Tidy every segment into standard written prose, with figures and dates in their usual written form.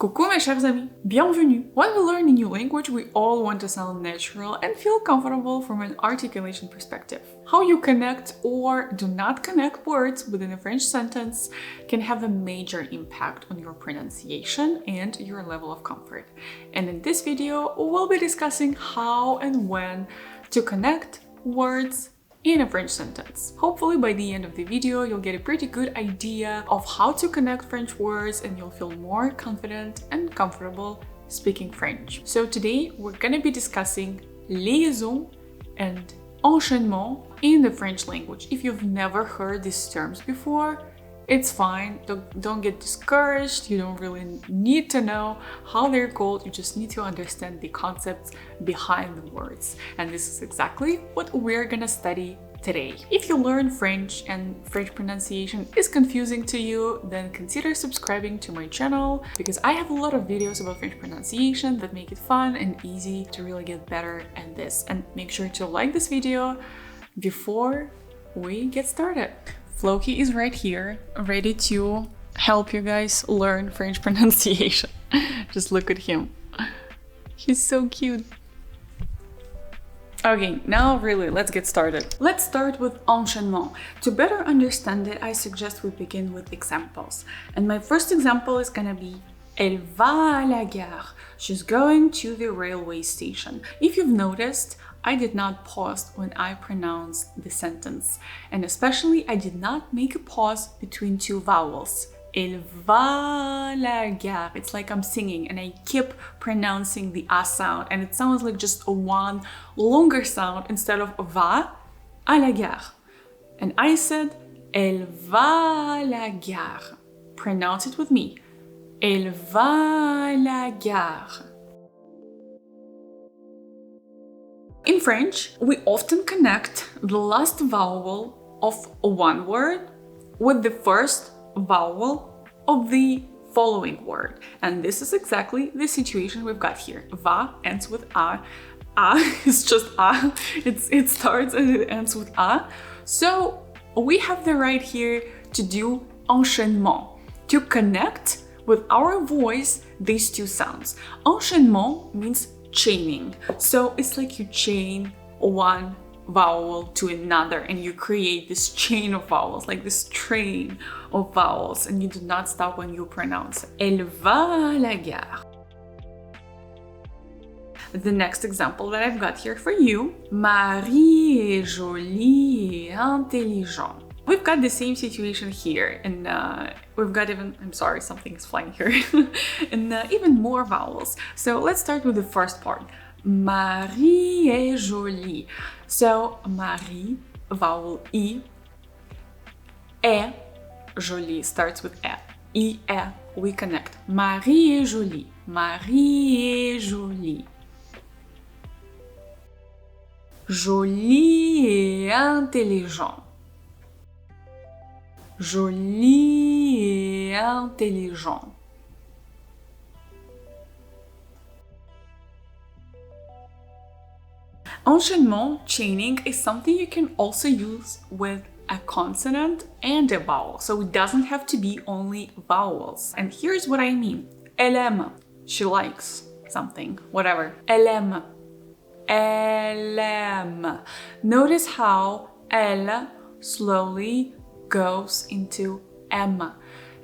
Coucou mes chers amis, bienvenue! When we learn a new language, we all want to sound natural and feel comfortable from an articulation perspective. How you connect or do not connect words within a French sentence can have a major impact on your pronunciation and your level of comfort. And in this video, we'll be discussing how and when to connect words in a French sentence. Hopefully by the end of the video, you'll get a pretty good idea of how to connect French words and you'll feel more confident and comfortable speaking French. So today we're gonna be discussing liaison and enchaînement in the French language. If you've never heard these terms before, it's fine. Don't get discouraged. You don't really need to know how they're called. You just need to understand the concepts behind the words. And this is exactly what we're gonna study today. If you learn French and French pronunciation is confusing to you, then consider subscribing to my channel because I have a lot of videos about French pronunciation that make it fun and easy to really get better at this. And make sure to like this video before we get started. Floki is right here, ready to help you guys learn French pronunciation. Just look at him. He's so cute. Okay, now really, let's get started. Let's start with enchaînement. To better understand it, I suggest we begin with examples. And my first example is gonna be Elle va à la gare. She's going to the railway station. If you've noticed, I did not pause when I pronounced the sentence. And especially, I did not make a pause between two vowels. Elle va à la gare. It's like I'm singing and I keep pronouncing the A sound and it sounds like just a one longer sound instead of va à la gare. And I said, Elle va à la gare. Pronounce it with me. Elle va à la gare. In French, we often connect the last vowel of one word with the first vowel of the following word. And this is exactly the situation we've got here. Va ends with A. A is just A. It starts and it ends with A. So we have the right here to do enchaînement, to connect with our voice these two sounds. Enchaînement means chaining. So it's like you chain one vowel to another and you create this chain of vowels, like this train of vowels, and you do not stop when you pronounce it. Elle va à la gare. The next example that I've got here for you, Marie est jolie et intelligente. We've got the same situation here, and we've got even, I'm sorry, something is flying here, and even more vowels. So let's start with the first part. Marie est jolie. So Marie, vowel E, est, jolie starts with E. E, we connect. Marie est jolie. Marie est jolie. Jolie et intelligent. Jolie et intelligent. Enchaînement, chaining, is something you can also use with a consonant and a vowel, so it doesn't have to be only vowels. And here's what I mean. Elle aime, she likes something, whatever. Elle aime, elle aime. Notice how elle slowly goes into M.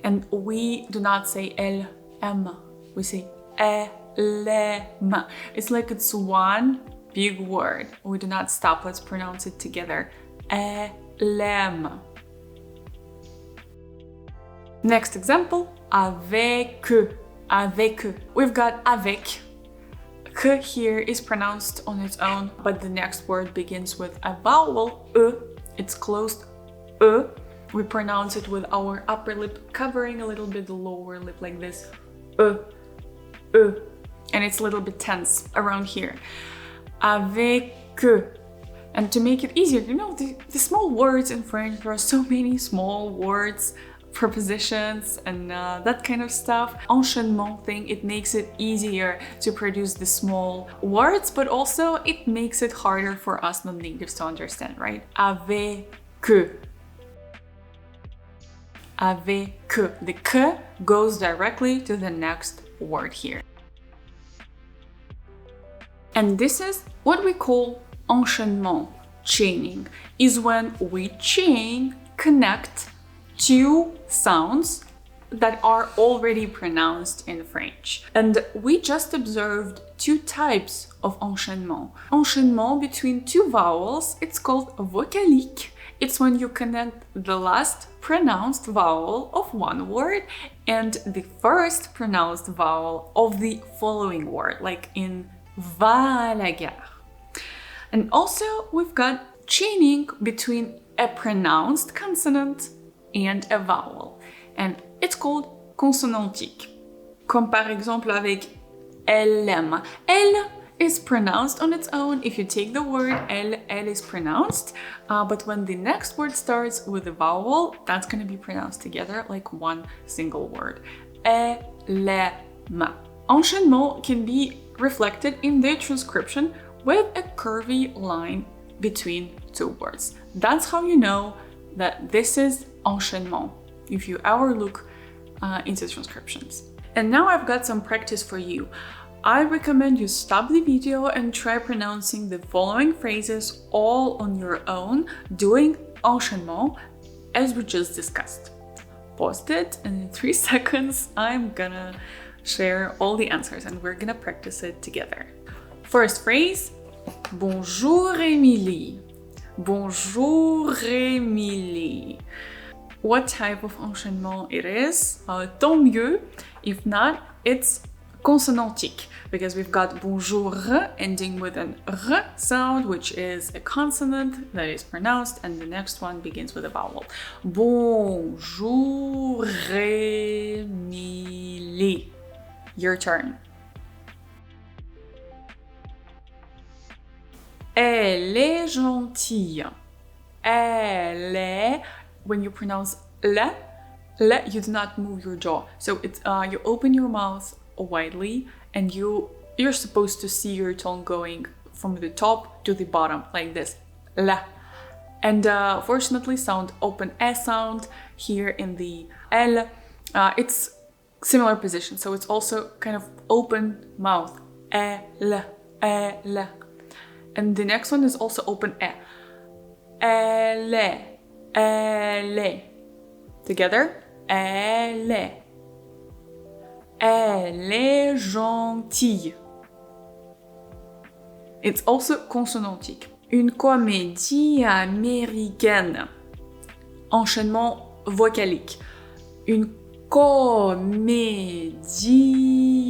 And we do not say elle aime, we say elle aime. It's like it's one big word. We do not stop, let's pronounce it together. Elle aime. Next example, avec. Avec. We've got avec. K here is pronounced on its own, but the next word begins with a vowel, E. It's closed, E. We pronounce it with our upper lip covering a little bit the lower lip like this. E. And it's a little bit tense around here. Avec. And to make it easier, you know, the small words in French, there are so many small words, prepositions, and that kind of stuff. Enchaînement thing, it makes it easier to produce the small words, but also it makes it harder for us non-natives to understand, right? Avec. Avec. The K goes directly to the next word here. And this is what we call enchaînement, chaining, is when we connect two sounds that are already pronounced in French. And we just observed two types of enchaînement. Enchaînement between two vowels, it's called vocalique. It's when you connect the last pronounced vowel of one word and the first pronounced vowel of the following word, like in va la gare. And also we've got chaining between a pronounced consonant and a vowel. And it's called consonantique. Comme par exemple avec elle aime. Elle is pronounced on its own. If you take the word elle is pronounced. But when the next word starts with a vowel, that's going to be pronounced together like one single word. Elle aime. Enchaînement can be reflected in the transcription with a curvy line between two words. That's how you know that this is enchaînement, if you ever look into transcriptions. And now I've got some practice for you. I recommend you stop the video and try pronouncing the following phrases all on your own, doing enchaînement as we just discussed. Pause it, and in 3 seconds I'm gonna share all the answers and we're gonna practice it together. First phrase, bonjour Émilie. Bonjour Émilie. What type of enchaînement it is? Tant mieux. If not, it's consonantique, because we've got bonjour ending with an r sound, which is a consonant that is pronounced, and the next one begins with a vowel. Bonjour Émilie. Your turn. Elle est gentille. Elle est, when you pronounce le, you do not move your jaw. So it's you open your mouth widely and you're supposed to see your tongue going from the top to the bottom like this. La. And fortunately sound open a sound here in the L. It's similar position, so it's also kind of open mouth. Elle. And the next one is also open e. Elle. Together. Elle. Elle est gentille. It's also consonantique. Une comédie américaine. Enchaînement vocalique. Une comédie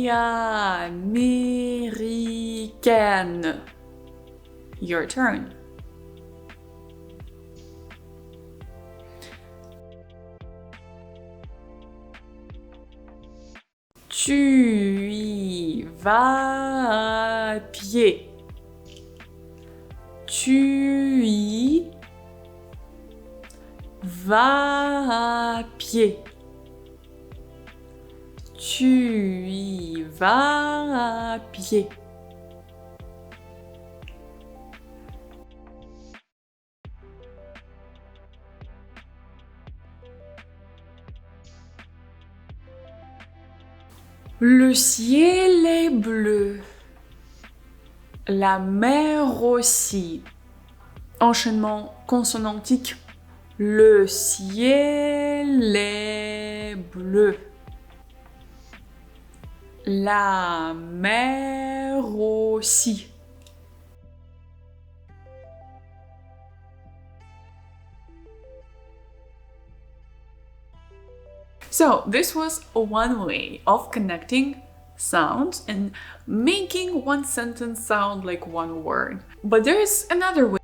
américaine. Your turn. Tu y vas à pied. Tu y vas à pied. Tu y vas à pied. Le ciel est bleu. La mer aussi. Enchaînement consonantique. Le ciel est bleu. La mer aussi. So this was one way of connecting sounds and making one sentence sound like one word. But there's another way.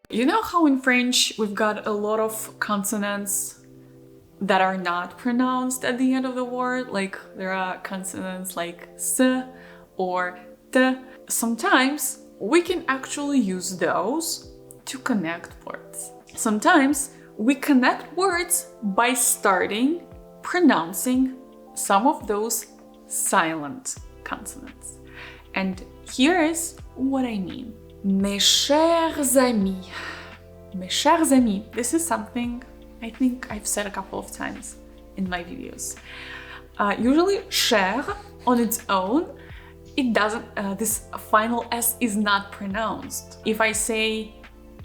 You know how in French we've got a lot of consonants that are not pronounced at the end of the word? Like there are consonants like s or t. Sometimes we can actually use those to connect words. Sometimes we connect words by starting pronouncing some of those silent consonants. And here is what I mean. Mes chers amis. Mes chers amis. This is something I think I've said a couple of times in my videos. Usually cher on its own, it doesn't, this final S is not pronounced. If I say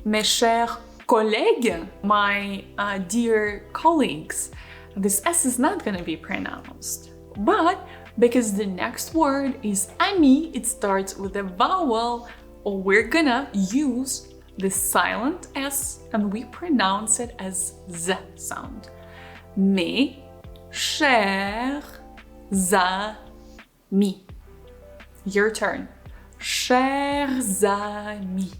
mes chers collègues, my dear colleagues, this S is not gonna be pronounced. But because the next word is ami, it starts with a vowel, or we're gonna use the silent S and we pronounce it as Z sound. Mes chers amis. Your turn. Chers amis.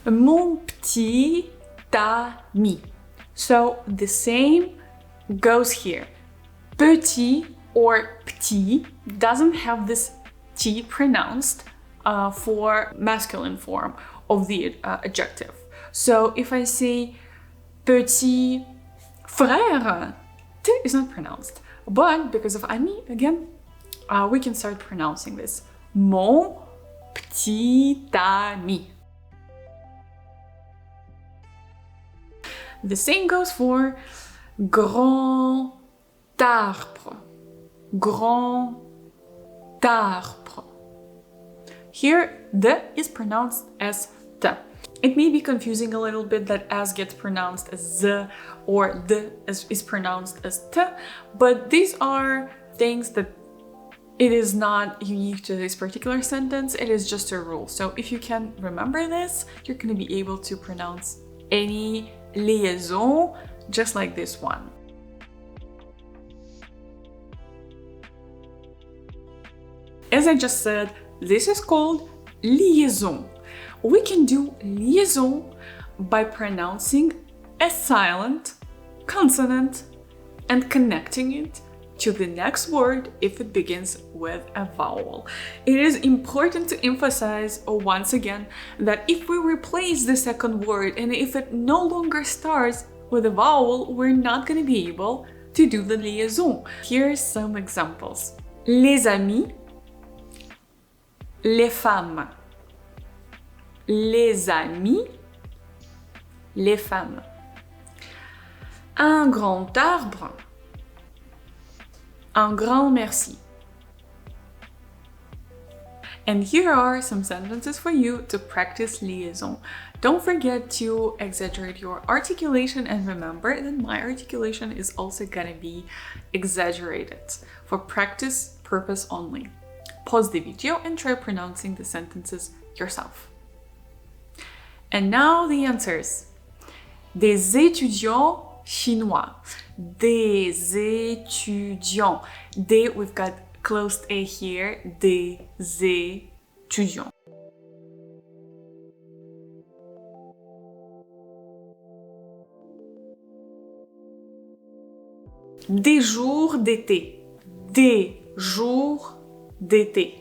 Mon petit ami. So the same goes here. Petit or petit doesn't have this T pronounced for masculine form of the adjective. So if I say petit frère, T is not pronounced. But because of ami, again, we can start pronouncing this. Mon petit ami. The same goes for grand arbre. Grand arbre. Here, the is pronounced as t. It may be confusing a little bit that as gets pronounced as z or the is pronounced as t, but these are things that it is not unique to this particular sentence, it is just a rule. So if you can remember this, you're going to be able to pronounce any liaison just like this one. As I just said, this is called liaison. We can do liaison by pronouncing a silent consonant and connecting it to the next word if it begins with a vowel. It is important to emphasize once again that if we replace the second word and if it no longer starts with a vowel, we're not going to be able to do the liaison. Here's some examples. Les amis, les femmes. Les amis, les femmes. Un grand arbre, un grand merci. And here are some sentences for you to practice liaison. Don't forget to exaggerate your articulation and remember that my articulation is also gonna be exaggerated for practice purpose only. Pause the video and try pronouncing the sentences yourself. And now the answers. Des étudiants chinois. Des étudiants. Des, we've got closed A here. Des étudiants. Des jours d'été. Des jours d'été.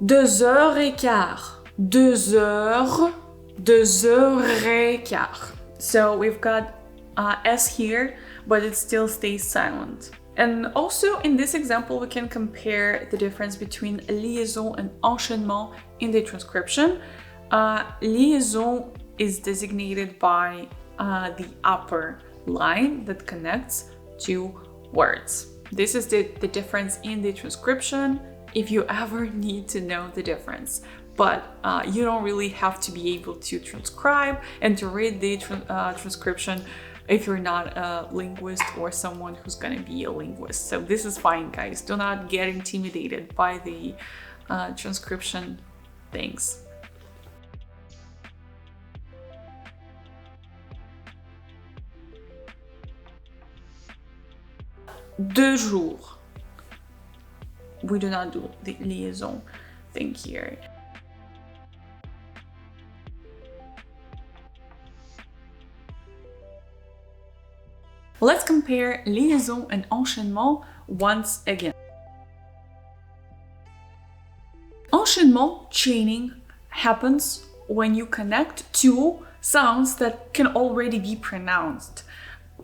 2h15. 2h15. So we've got S here, but it still stays silent. And also in this example, we can compare the difference between liaison and enchaînement in the transcription. Liaison is designated by the upper line that connects two words. This is the difference in the transcription if you ever need to know the difference. But you don't really have to be able to transcribe and to read the transcription if you're not a linguist or someone who's gonna be a linguist. So this is fine, guys. Do not get intimidated by the transcription things. Deux jours. We do not do the liaison thing here. Let's compare liaison and enchaînement once again. Enchaînement, chaining, happens when you connect two sounds that can already be pronounced.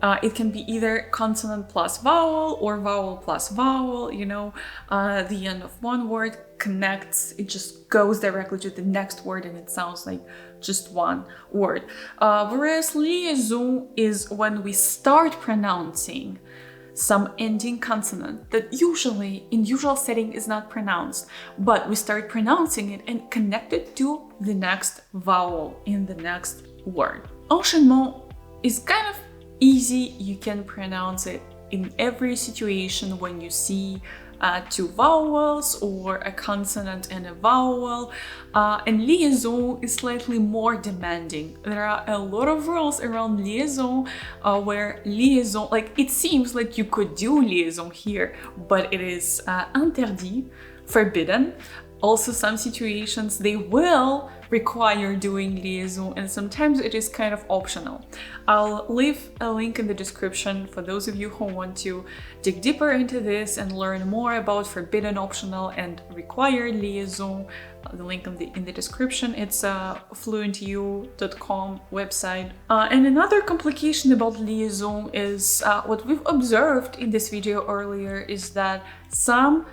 It can be either consonant plus vowel or vowel plus vowel, you know, the end of one word connects, it just goes directly to the next word and it sounds like just one word. Whereas liaison is when we start pronouncing some ending consonant that usually in usual setting is not pronounced, but we start pronouncing it and connect it to the next vowel in the next word. Enchaînement is kind of easy. You can pronounce it in every situation when you see two vowels or a consonant and a vowel. And liaison is slightly more demanding. There are a lot of rules around liaison where liaison, like it seems like you could do liaison here, but it is interdit, forbidden. Also, some situations they will require doing liaison and sometimes it is kind of optional. I'll leave a link in the description for those of you who want to dig deeper into this and learn more about forbidden, optional and required liaison. The link in the description. It's a fluentu.com website. And another complication about liaison is what we've observed in this video earlier is that some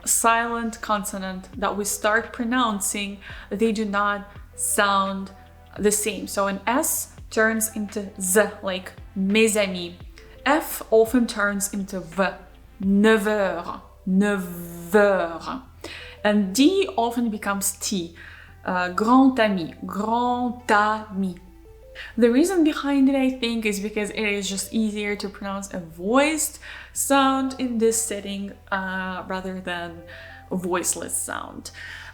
silent consonant that we start pronouncing, they do not sound the same. So an S turns into Z, like mes amis. F often turns into V, 9 heures, 9 heures. And D often becomes T, grand ami, grand ami. The reason behind it, I think, is because it is just easier to pronounce a voiced sound in this setting rather than a voiceless sound.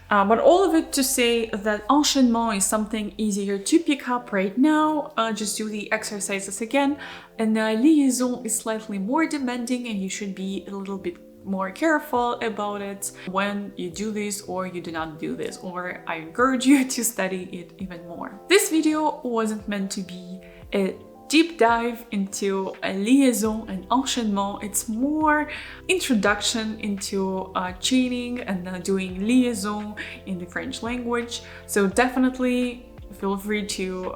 But all of it to say that enchaînement is something easier to pick up right now. Just do the exercises again. And liaison is slightly more demanding and you should be a little bit more careful about it when you do this or you do not do this, or I encourage you to study it even more. This video wasn't meant to be a deep dive into a liaison and enchaînement. It's more introduction into chaining and doing liaison in the French language. So definitely feel free to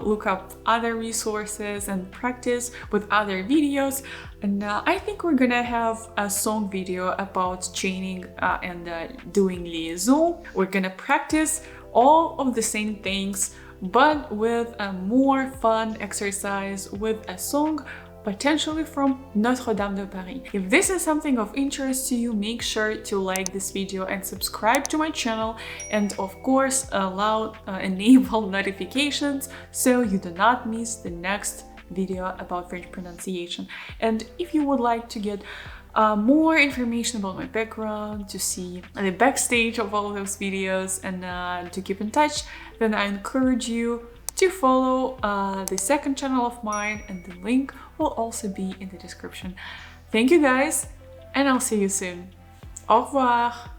look up other resources and practice with other videos. And I think we're gonna have a song video about chaining and doing liaison. We're gonna practice all of the same things, but with a more fun exercise with a song, potentially from Notre Dame de Paris. If this is something of interest to you, make sure to like this video and subscribe to my channel, and of course enable notifications so you do not miss the next video about French pronunciation. And if you would like to get more information about my background, to see the backstage of all those videos and to keep in touch, then I encourage you to follow the second channel of mine, and the link will also be in the description. Thank you guys, and I'll see you soon. Au revoir!